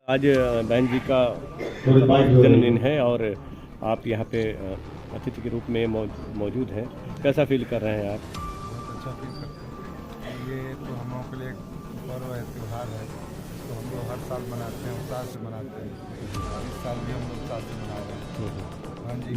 आज बहन जी का जन्मदिन है और आप यहाँ पे अतिथि के रूप में मौजूद हैं। कैसा फील कर रहे हैं आप? बहुत अच्छा फील करते हैं। ये तो हम लोगों के लिए एक पर्व है, त्यौहार है, तो हम लोग हर साल मनाते हैं, उत्साह से मनाते हैं। इस साल भी हम लोग उत्साह से मना रहे हैं। हाँ जी,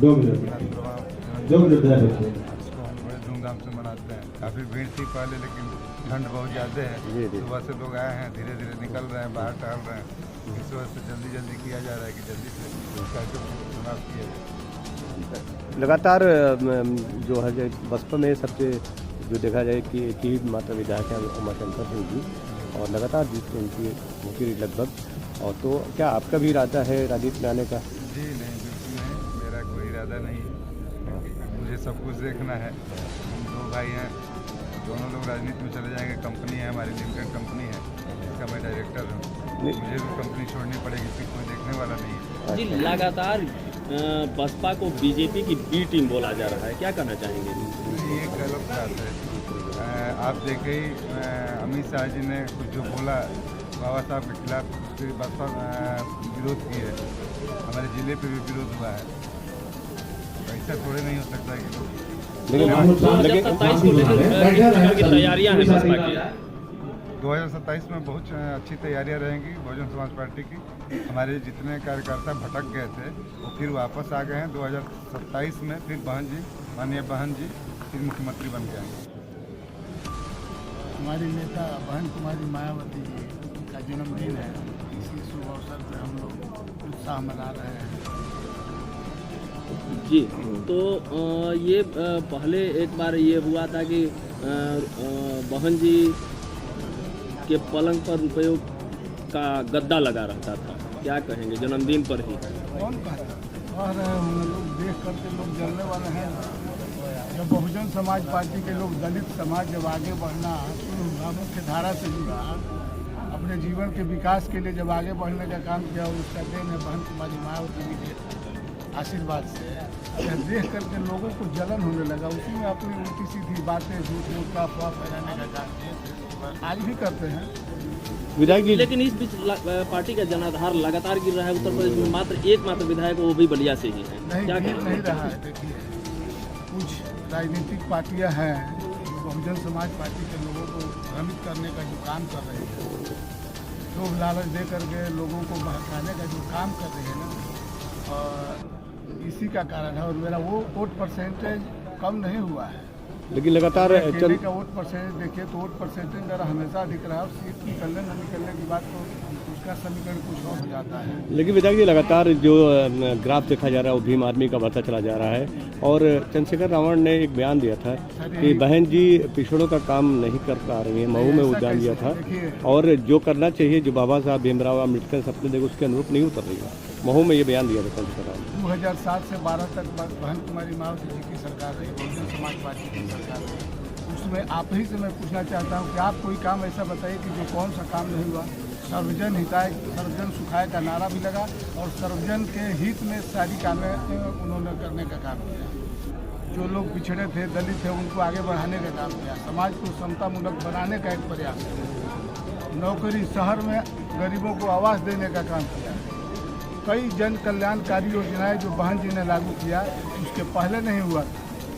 इसको हम बड़े धूमधाम से मनाते हैं। काफ़ी भीड़ थी पहले, लेकिन ठंड बहुत ज़्यादा है। सुबह से लोग आए हैं, धीरे धीरे निकल रहे हैं, बाहर टहल रहे हैं। इस वजह से जल्दी किया जा रहा है कि जल्दी से कार्यक्रम समाप्त किया जाए। लगातार जो है बसपा में सबसे जो देखा जाए कि एक ही मात्र विधायक है उमाशंकर सिंह जी, और लगातार जीत उनकी होती रही लगभग। और तो क्या आपका भी इरादा है राजनीति में आने का? जी नहीं, बिल्कुल नहीं, मेरा कोई इरादा नहीं है। मुझे सब कुछ देखना है। हम दो भाई हैं, दोनों लोग राजनीति में चले जाएंगे। कंपनी है हमारी, लिमिटेड कंपनी है, इसका मैं डायरेक्टर हूँ। मुझे भी कंपनी छोड़नी पड़ेगी, फिर कोई देखने वाला नहीं है। जी, लगातार बसपा को बीजेपी की बी टीम बोला जा रहा है, क्या कहना चाहेंगे? ये गलत बात है। आप देखे ही अमित शाह जी ने कुछ जो बोला बाबा साहब के खिलाफ, उसके बसपा विरोध की है। हमारे ज़िले पे भी विरोध हुआ है। ऐसा थोड़े नहीं हो सकता है कि लोग 2027 को लेकर की तैयारियां हैं बसपा की। 2027 में बहुत अच्छी तैयारियां रहेंगी बहुजन समाज पार्टी की। हमारे जितने कार्यकर्ता भटक गए थे वो फिर वापस आ गए हैं। 2027 में फिर माननीय बहन जी फिर मुख्यमंत्री बन गए हैं। हमारी नेता बहन कुमारी मायावती जी का जन्मदिन है। इसी शुभ अवसर पर हम लोग उत्साह मना रहे हैं। जी, तो ये पहले एक बार ये हुआ था कि बहन जी के पलंग पर रुपयों का गद्दा लगा रहता था, क्या कहेंगे जन्मदिन पर ही? कौन कहता कह रहे हैं? हम लोग देख करके लोग जलने वाले हैं। जब बहुजन समाज पार्टी के लोग, दलित समाज जब आगे बढ़ना शुरू हुआ, मुख्य धारा से जुड़ा, अपने जीवन के विकास के लिए जब आगे बढ़ने का काम किया, और उसका देन है बहन कुमारी मायावती जी के आशीर्वाद से। यह देख करके लोगों को जलन होने लगा। उसी में अपनी उल्टी सीधी बातें, झूठ मूठ का अफवाह फैलाने का काम किए, आज भी करते हैं विधायक जी। लेकिन इस बीच पार्टी का जनाधार लगातार गिर रहा है। उत्तर प्रदेश में मात्र विधायक वो भी बलिया से ही है, क्या नहीं रहा है। देखिए, कुछ राजनीतिक पार्टियां हैं जो बहुजन समाज पार्टी के लोगों को भ्रमित करने का जो काम कर रही है, लोग लालच दे करके लोगों को बहकाने का जो काम कर रही है ना, और इसी का कारण है। और मेरा वो वोट परसेंटेज कम नहीं हुआ है, लेकिन लगातार अकेले का वोट परसेंटेज देखिए तो वोट परसेंटेज मेरा हमेशा दिख रहा है। और सीट निकलने न निकलने की बात तो उसका समीकरण कुछ और हो जाता है। लेकिन विधायक जी लगातार जो ग्राफ देखा जा रहा है वो भीम आदमी का बढ़ता चला जा रहा है। और चंद्रशेखर रावण ने एक बयान दिया था कि बहन जी पिछड़ों का काम नहीं कर पा रही है। महू में वो बयान दिया था, और जो करना चाहिए, जो बाबा साहब भीमराव अम्बेडकर सपने देखो उसके अनुरूप नहीं उतर रही है। महू में ये बयान दिया था चंद्रशेखर रावण। 2007 से 12 तक बहन कुमारी मायावती जी की सरकार रही, बहुजन समाज पार्टी की सरकार रही। उसमें आप ही से मैं पूछना चाहता हूँ कि आप कोई काम ऐसा बताइए कि जो कौन सा काम नहीं हुआ। सर्वजन हिताय सर्वजन सुखाय का नारा भी लगा, और सर्वजन के हित में सारी कामें उन्होंने करने का काम किया। जो लोग पिछड़े थे, दलित थे, उनको आगे बढ़ाने का काम किया। समाज को समतामूलक बनाने का एक प्रयास किया। नौकरी, शहर में गरीबों को आवास देने का काम किया। कई जन कल्याणकारी योजनाएं जो बहन जी ने लागू किया, उसके पहले नहीं हुआ,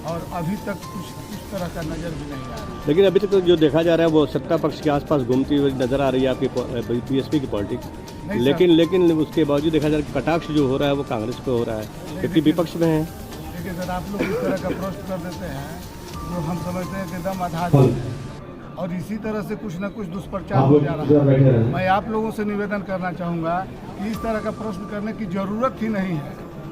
और अभी तक कुछ इस तरह का नज़र भी नहीं आ रहा। लेकिन अभी तक तो जो देखा जा रहा है वो सत्ता पक्ष के आसपास घूमती हुई नजर आ रही है आपकी बीएसपी की पॉलिटिक्स। लेकिन उसके बावजूद देखा जा रहा है कि कटाक्ष जो हो रहा है वो कांग्रेस पे हो रहा है, क्योंकि विपक्ष में है। लेकिन सर, आप लोग इस तरह का प्रश्न कर देते हैं जो हम समझते हैं कि एकदम आधार है, और इसी तरह से कुछ न कुछ दुष्प्रचार हो जा रहा है। मैं आप लोगों से निवेदन करना चाहूँगा कि इस तरह का प्रश्न करने की जरूरत ही नहीं है।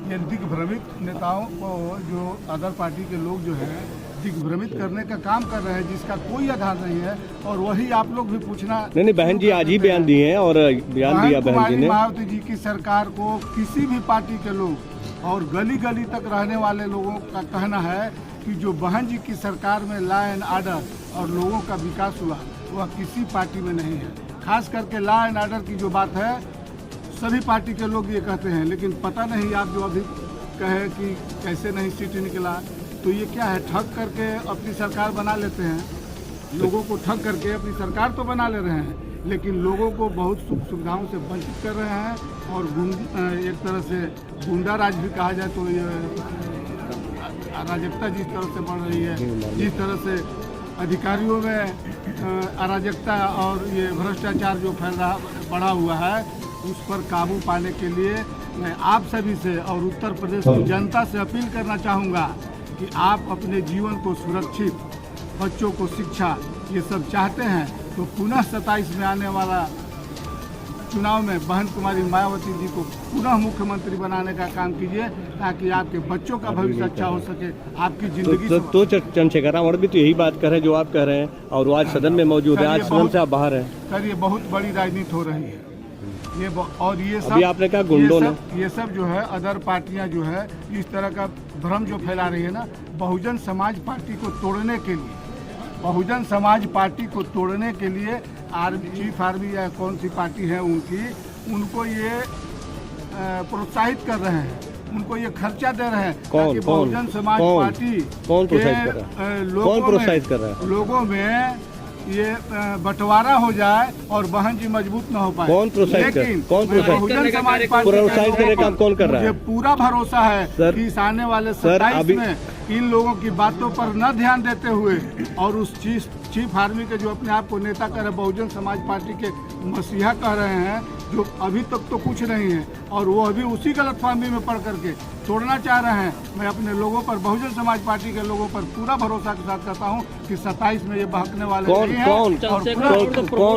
ये दिग्भ्रमित नेताओं को, जो अदर पार्टी के लोग जो हैं, दिग्भ्रमित करने का काम कर रहे हैं, जिसका कोई आधार नहीं है। और वही आप लोग भी पूछना नहीं, बहन जी आज ही बयान दिए हैं, और बयान दिया बहन जी ने। मायावती जी की सरकार को किसी भी पार्टी के लोग और गली गली तक रहने वाले लोगों का कहना है कि जो बहन जी की सरकार में लॉ एंड ऑर्डर और लोगों का विकास हुआ, वह किसी पार्टी में नहीं है। खास करके लॉ एंड ऑर्डर की जो बात है, सभी पार्टी के लोग ये कहते हैं, लेकिन पता नहीं आप जो अभी कहे कि कैसे नहीं सीट निकला, तो ये क्या है? ठग करके अपनी सरकार बना लेते हैं। लोगों को ठग करके अपनी सरकार तो बना ले रहे हैं, लेकिन लोगों को बहुत सुख सुविधाओं से वंचित कर रहे हैं और एक तरह से गुंडा राज भी कहा जाए तो ये अराजकता जिस तरह से बढ़ रही है, जिस तरह से अधिकारियों में अराजकता और ये भ्रष्टाचार जो बढ़ा हुआ है, उस पर काबू पाने के लिए मैं आप सभी से और उत्तर प्रदेश की जनता से अपील करना चाहूँगा कि आप अपने जीवन को सुरक्षित, बच्चों को शिक्षा, ये सब चाहते हैं तो पुनः 27 में आने वाला चुनाव में बहन कुमारी मायावती जी को पुनः मुख्यमंत्री बनाने का काम कीजिए, ताकि आपके बच्चों का भविष्य अच्छा हो सके, आपकी जिंदगी तो चंद्रशेखर रावण भी तो यही बात कर रहे हैं जो आप कह रहे हैं, और वो आज सदन में मौजूद है, आज सदन से आप बाहर हैं। सर ये बहुत बड़ी राजनीति हो रही है और ये सब अभी आपने कहा गुंडों ने ये सब जो है अदर पार्टियां जो है इस तरह का भ्रम जो फैला रही है ना, बहुजन समाज पार्टी को तोड़ने के लिए, बहुजन समाज पार्टी को तोड़ने के लिए चीफ आर्मी या कौन सी पार्टी है उनको ये प्रोत्साहित कर रहे हैं, उनको ये खर्चा दे रहे हैं। कौन बहुजन समाज पार्टी कौन प्रोत्साहित कर रहा है? कौन प्रोत्साहित कर रहा है? लोगों में ये बंटवारा हो जाए और बहन जी मजबूत न हो पाए। कौन प्रोत्साहित कर? कौन बहुजन समाज पार्टी प्रोत्साहित करने का काम कौन कर रहा है? मुझे पूरा भरोसा है कि इस आने वाले 27 में इन लोगों की बातों पर न ध्यान देते हुए और उस चीफ आर्मी के जो अपने आप को नेता कह रहे, बहुजन समाज पार्टी के मसीहा कह रहे हैं, जो अभी तक तो कुछ नहीं है और वो अभी उसी गलतफहमी में पड़ करके तोड़ना चाह रहे हैं। मैं अपने लोगों पर, बहुजन समाज पार्टी के लोगों पर पूरा भरोसा के साथ कहता हूँ कि 27 में ये बहकने वाले नहीं हैं।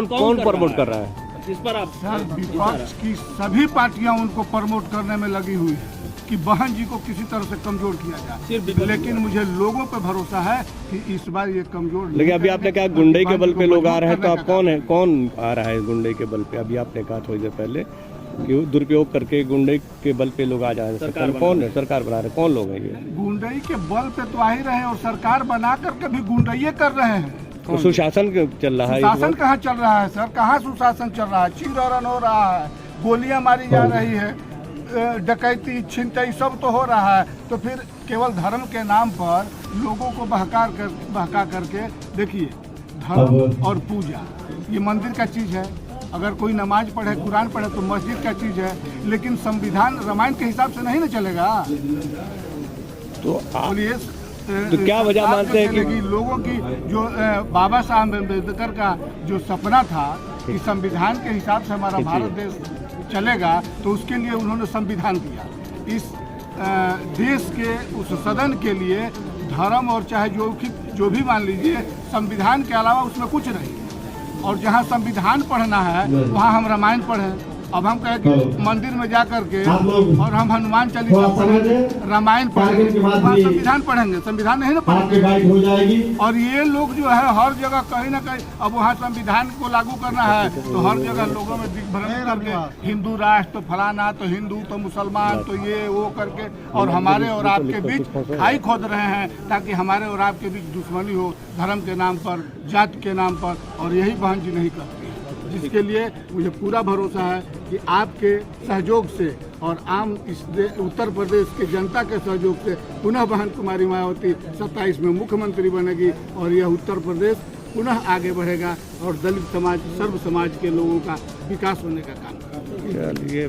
कौन प्रमोट कर रहा है इस पर आप? सर विपक्ष की सभी पार्टियां उनको प्रमोट करने में लगी हुई है कि बहन जी को किसी तरह से कमजोर किया जाए, लेकिन मुझे लोगों पर भरोसा है कि इस बार ये कमजोर। लेकिन अभी आपने कहा गुंडे के बल पे लोग आ रहे हैं, तो आप कौन आ रहा है गुंडे के बल पे? अभी आपने कहा थोड़ी देर पहले कि दुरुपयोग करके गुंडे के बल पे लोग आ जा रहे हैं, कौन है सरकार बना रहे, कौन लोग हैं ये? गुंडई के बल पे तो आ ही रहे हैं और सरकार बना करके भी गुंडई कर रहे हैं। सुशासन चल रहा है? सुशासन कहाँ चल रहा है सर? कहाँ सुशासन चल रहा है? चीरहरण हो रहा है, गोलियां मारी जा रही है, डकैती छिनतई सब तो हो रहा है। तो फिर केवल धर्म के नाम पर लोगों को बहका करके देखिए, धर्म और पूजा ये मंदिर का चीज़ है। अगर कोई नमाज पढ़े, कुरान पढ़े तो मस्जिद का चीज़ है, लेकिन संविधान रामायण के हिसाब से नहीं ना चलेगा। तो बोलिए तो क्या वजह मानते हैं कि लोगों की जो बाबा साहब अम्बेडकर का जो सपना था कि संविधान के हिसाब से हमारा भारत देश चलेगा, तो उसके लिए उन्होंने संविधान दिया। इस देश के उस सदन के लिए धर्म और चाहे जो भी मान लीजिए, संविधान के अलावा उसमें कुछ नहीं। और जहाँ संविधान पढ़ना है वहाँ हम रामायण पढ़ें। अब हम कहें कि मंदिर में जा करके और हम हनुमान चालीसा पढ़ेंगे, रामायण पढ़ेंगे, वहाँ संविधान पढ़ेंगे, संविधान नहीं ना पढ़ेंगे। और ये लोग जो है हर जगह कहीं ना कहीं, अब वहाँ संविधान को लागू करना है तो हर जगह लोगों में दिग्भ्रमित करके हिंदू राष्ट्र तो फलाना, तो हिंदू तो मुसलमान, तो ये वो करके और हमारे और आपके बीच खाई खोद रहे हैं, ताकि हमारे और आपके बीच दुश्मनी हो धर्म के नाम पर, जाति के नाम पर। और यही बहन जी नहीं करती, जिसके लिए मुझे पूरा भरोसा है कि आपके सहयोग से और आम उत्तर प्रदेश के जनता के सहयोग से पुनः बहन कुमारी मायावती 27 में मुख्यमंत्री बनेगी और यह उत्तर प्रदेश पुनः आगे बढ़ेगा और दलित समाज, सर्व समाज के लोगों का विकास होने का काम करेगा।